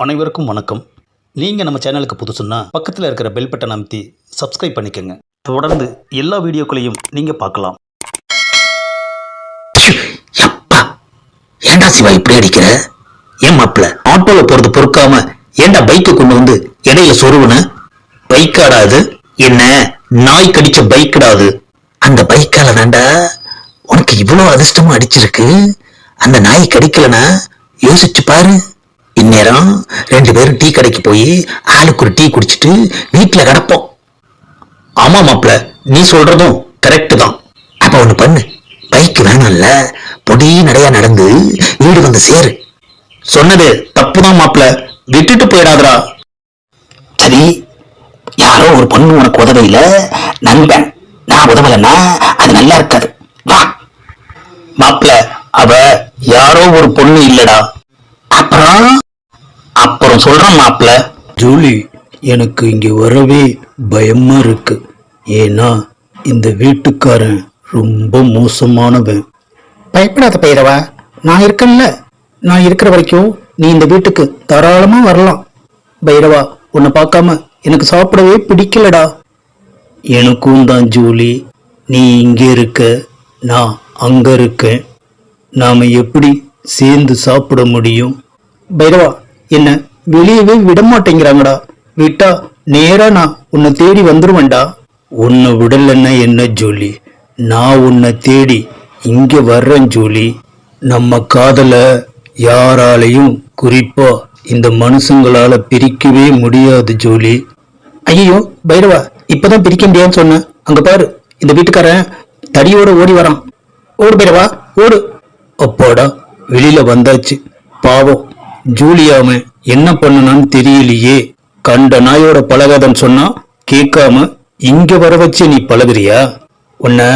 அனைவருக்கும் வணக்கம். நீங்கள் நம்ம சேனலுக்கு புதுசுன்னா பக்கத்தில் இருக்கிற பெல் பட்டன் அமைத்தி சப்ஸ்கிரைப் பண்ணிக்கோங்க. தொடர்ந்து எல்லா வீடியோக்களையும் நீங்கள் பார்க்கலாம். அப்பா, ஏண்டா சிவா இப்படி அடிக்கிற? ஏன் மாப்பிள்ள ஆட்டோவில் போறது பொறுக்காம ஏண்டா பைக்கை கொண்டு வந்து இடையில சொருவுன? பைக்காடா அது? என்ன நாய் கடிச்ச பைக்கடாது? அந்த பைக்கால தாண்டா உனக்கு இவ்வளவு அதிர்ஷ்டமா அடிச்சிருக்கு. அந்த நாய் கடிக்கலனா யோசிச்சு பாரு. இந்நேரம் 2 பேரும் டீ கடைக்கு போய் ஆளுக்கு ஒரு டீ குடிச்சிட்டு வீட்டுல கிடப்போம். ஆமா மாப்பிள்ள, நீ சொல்றதும் கரெக்ட் தான். அப்ப ஒண்ணு பண்ணு, பைக் வேணும்ல, பொடி நடையா நடந்து வீடு வந்து சேரு. சொன்னது தப்புதான் மாப்பிள்ள, விட்டுட்டு போயிடாதரா. சரி, யாரோ ஒரு பொண்ணு உனக்கு உதவையில நண்பன், நான் உதவலன்னா அது நல்லா இருக்காது. வா மாப்பிள்ள, அவ யாரோ ஒரு பொண்ணு இல்லடா. அப்புறம் சொல்றான் மாப்பிள்ள. ஜூலி, எனக்கு இங்கே வரவே பயமா இருக்கு. ஏன்னா இந்த வீட்டுக்காரன் ரொம்ப மோசமானவன். பயப்படாத பைரவா, நான் இருக்கேன்ல. நான் இருக்கிற வரைக்கும் நீ இந்த வீட்டுக்கு தாராளமா வரலாம். பைரவா, உன்னை பார்க்காம எனக்கு சாப்பிடவே பிடிக்கலடா. எனக்கும் தான் ஜூலி. நீ இங்கே இருக்க, நான் அங்க இருக்கேன். நாம எப்படி சேர்ந்து சாப்பிட முடியும்? பைரவா, என்ன வெளியவே விட மாட்டேங்கிறாங்கடா. விட்டா நேரா நான் உன்னை தேடி வந்துருவேன்டா. உன்னை விடலன்னா என்ன ஜூலி, நான் உன்னை தேடி இங்க வர்றேன் ஜூலி. நம்ம காதலை யாராலையும், குறிப்பா இந்த மனுஷங்களால பிரிக்கவே முடியாது ஜூலி. ஐயோ பைரவா, இப்பதான் பிரிக்க முடியாதுன்னு சொன்னேன். அங்க பாரு, இந்த வீட்டுக்காரன் தடியோட ஓடி வரான். ஓடு பைரவா, ஓடு. அப்பாடா, வெளியில வந்தாச்சு. பாவம் ஜூலியாம என்ன பண்ணனான்னு தெரியலையே. கண்ட நாயோட பழகாதன்னு சொன்னா கேட்காம இங்க வர வச்சு நீ பழகுறியா? உன்னை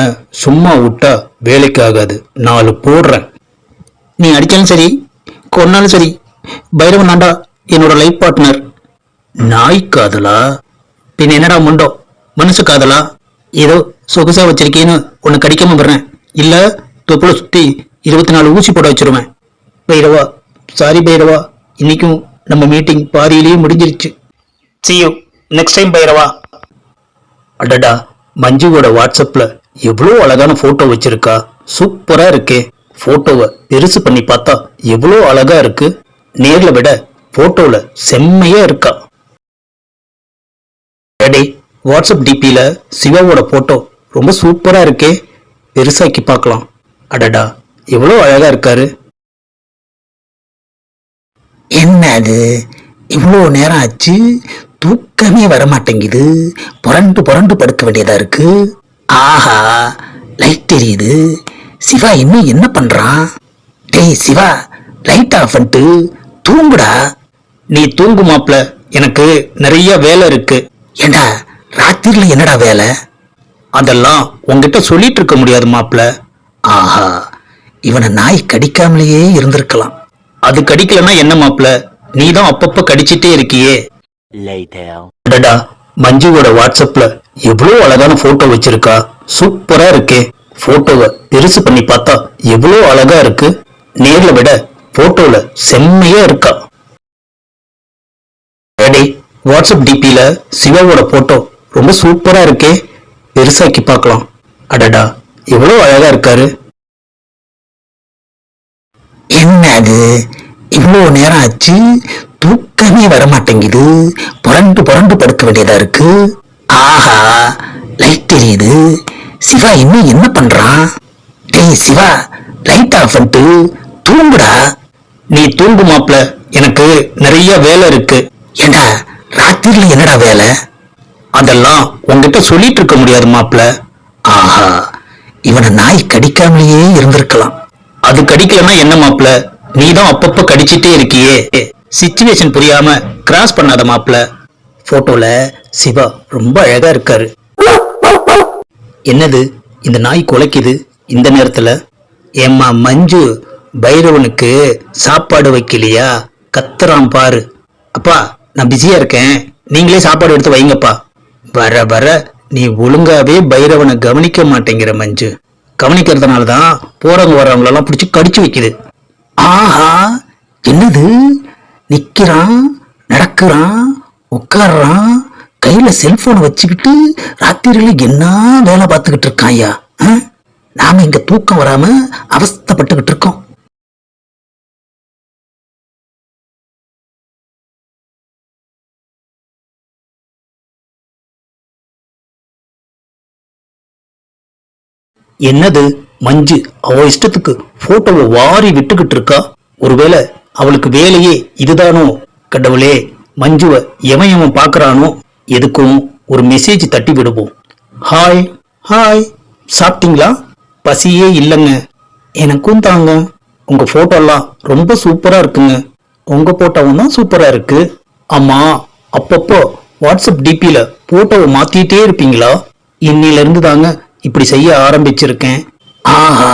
சும்மா விட்டா வேலைக்கு ஆகாது. 4 போடுறேன். நீ அடிச்சாலும் சரி, கொன்னாலும் சரி, பைரவன் தாண்டா என்னோட லைஃப் பார்ட்னர். நாய் காதலா? பின் என்னடா முண்டோ, மனுஷ காதலா? ஏதோ சொகுசா வச்சிருக்கேன்னு உன்னை கடிக்காம வர்றேன். இல்ல தொப்புளை சுத்தி 24 ஊசி போட வச்சிருவேன். பைரவா, சாரி பைரவா, இன்னைக்கும் நம்ம மீட்டிங் பாதியிலேயே முடிஞ்சிருச்சு. See you next time Bairavaa. அடடா, மஞ்சுவோட வாட்ஸ்அப்ல எவ்வளோ அழகான போட்டோ வச்சிருக்கா. சூப்பரா இருக்கே. போட்டோவை பெருசு பண்ணி பார்த்தா எவ்வளோ அழகா இருக்கு. நேர்ல விட போட்டோல செம்மையா இருக்கா. டேய், வாட்ஸ்அப் டிபியில சிவாவோட போட்டோ ரொம்ப சூப்பரா இருக்கே. பெருசாக்கி பார்க்கலாம். அடடா, எவ்வளோ அழகா இருக்காரு. என்ன அது, இவ்வளோ நேரம் ஆச்சு, தூக்கமே வரமாட்டேங்குது. புரண்டு புரண்டு படுக்க வேண்டியதா இருக்கு. ஆஹா, லைட் தெரியுது. சிவா இன்னும் என்ன பண்றான்? டேய் சிவா, லைட் ஆஃப் பண்ணிட்டு தூங்குடா. நீ தூங்கு மாப்ள, எனக்கு நிறைய வேலை இருக்கு. ஏண்டா, ராத்திரில என்னடா வேலை? அதெல்லாம் உங்ககிட்ட சொல்லிட்டு இருக்க முடியாது மாப்ள. ஆஹா, இவனை நாய் கடிக்காமலேயே இருந்திருக்கலாம். அது கடிக்கலன்னா என்ன மாப்ள, நீ தான் அப்பப்ப கடிச்சிட்டே இருக்கியே. அடடா, மஞ்சுவோட வாட்ஸ்அப்ல எவ்வளோ அழகான போட்டோ வச்சிருக்கா. சூப்பரா இருக்கே. போட்டோவை பெருசு பண்ணி பார்த்தா எவ்வளோ அழகா இருக்கு. நேர்ல விட போட்டோல செம்மையா இருக்கா. வாட்ஸ்அப் டிபியில சிவாவோட போட்டோ ரொம்ப சூப்பரா இருக்கே. பெருசாக்கி பார்க்கலாம். அடடா, எவ்வளோ அழகா இருக்காரு. என்ன அது, இவ்வளோ நேரம் ஆச்சு, தூக்கமே வரமாட்டேங்குது. புரண்டு புரண்டு படுக்க வேண்டியதா இருக்கு. ஆஹா, லைட் தெரியுது. சிவா இன்னும் என்ன பண்றான்? டேய் சிவா, லைட் ஆஃப் பண்ணிட்டு தூங்குடா. நீ தூங்கு மாப்ள, எனக்கு நிறைய வேலை இருக்கு. ஏண்டா, ராத்திரில என்னடா வேலை? அதெல்லாம் உங்ககிட்ட சொல்லிட்டு இருக்க முடியாது மாப்ள. ஆஹா, இவனை நாய் கடிக்காமலேயே இருந்திருக்கலாம். அது கடிக்கலன்னா என்ன மாப்ள, நீ தான் அப்பப்ப கடிச்சிட்டே இருக்கியே. சிச்சுவேஷன் புரியாம கிராஸ் பண்ணாத மாப்ள. போட்டோல சிவா ரொம்ப அழகா இருக்காரு. என்னது, இந்த நாய் குலைக்குது இந்த நேரத்துல? ஏம்மா மஞ்சு, பைரவனுக்கு சாப்பாடு வைக்கலையா? கத்துறான் பாரு. அப்பா, நான் பிஸியா இருக்கேன், நீங்களே சாப்பாடு எடுத்து வைங்கப்பா. வர வர நீ ஒழுங்காவே பைரவனை கவனிக்க மாட்டேங்கிற மஞ்சு. கவனிக்கிறதுனால தான் போறவங்க வர்றவங்களெல்லாம் பிடிச்சி கடிச்சு வைக்குது. ஆஹா, என்னது, நிக்கிறான், நடக்கிறான், உட்கார்றான், கையில செல்போனை வச்சுக்கிட்டு ராத்திரியில என்ன வேலை பார்த்துக்கிட்டு இருக்கான் ஐயா. நாம இங்க தூக்கம் வராம அவஸ்தைப்பட்டுக்கிட்டு இருக்கோம். என்னது மஞ்சு அவ இஷ்டத்துக்கு போட்டோவை வாரி விட்டுக்கிட்டு இருக்கா? ஒருவேளை அவளுக்கு வேலையே இதுதானோ? கடவுளே, மஞ்சுவை எவன் பார்க்கறானோ? எதுக்கும் ஒரு மெசேஜ் தட்டி விடுவோம். ஹாய் ஹாய், சாப்பிட்டீங்களா? பசியே இல்லைங்க. எனக்கும் தாங்க. உங்க போட்டோலாம் ரொம்ப சூப்பரா இருக்குங்க. உங்க போட்டோவும் தான் சூப்பரா இருக்கு. ஆமா, அப்பப்போ வாட்ஸ்அப் டிபியில போட்டோவை மாத்திட்டே இருப்பீங்களா? இன்னில இருந்து தாங்க இப்படி செய்ய ஆரம்பிச்சிருக்கேன். ஆஹா,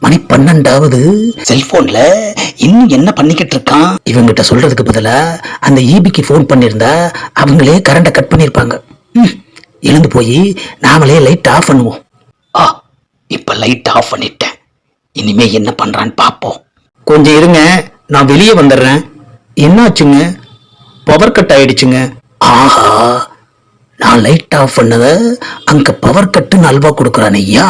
மணி 12ஆவது. செல்போன்ல இன்னும் என்ன பண்ணிக்கிட்டு இருக்கான்? இவங்கிட்ட சொல்றதுக்கு பதிலா அந்த ஈபிக்கு ஃபோன் பண்ணியிருந்தா அவங்களே கரண்ட கட் பண்ணிருப்பாங்க. எழுந்து போய் நாமளே லைட் ஆஃப் பண்ணுவோம். இப்ப லைட் ஆஃப் பண்ணிட்டேன். இனிமே என்ன பண்றான்னு பாப்போம். கொஞ்சம் இருங்க, நான் வெளியே வந்துடுறேன். என்னாச்சுங்க? பவர் கட் ஆயிடுச்சுங்க. ஆஹா, நான் லைட் ஆஃப் பண்ணத அங்க பவர் கட்டுன்னு அல்வா கொடுக்குறான் ஐயா.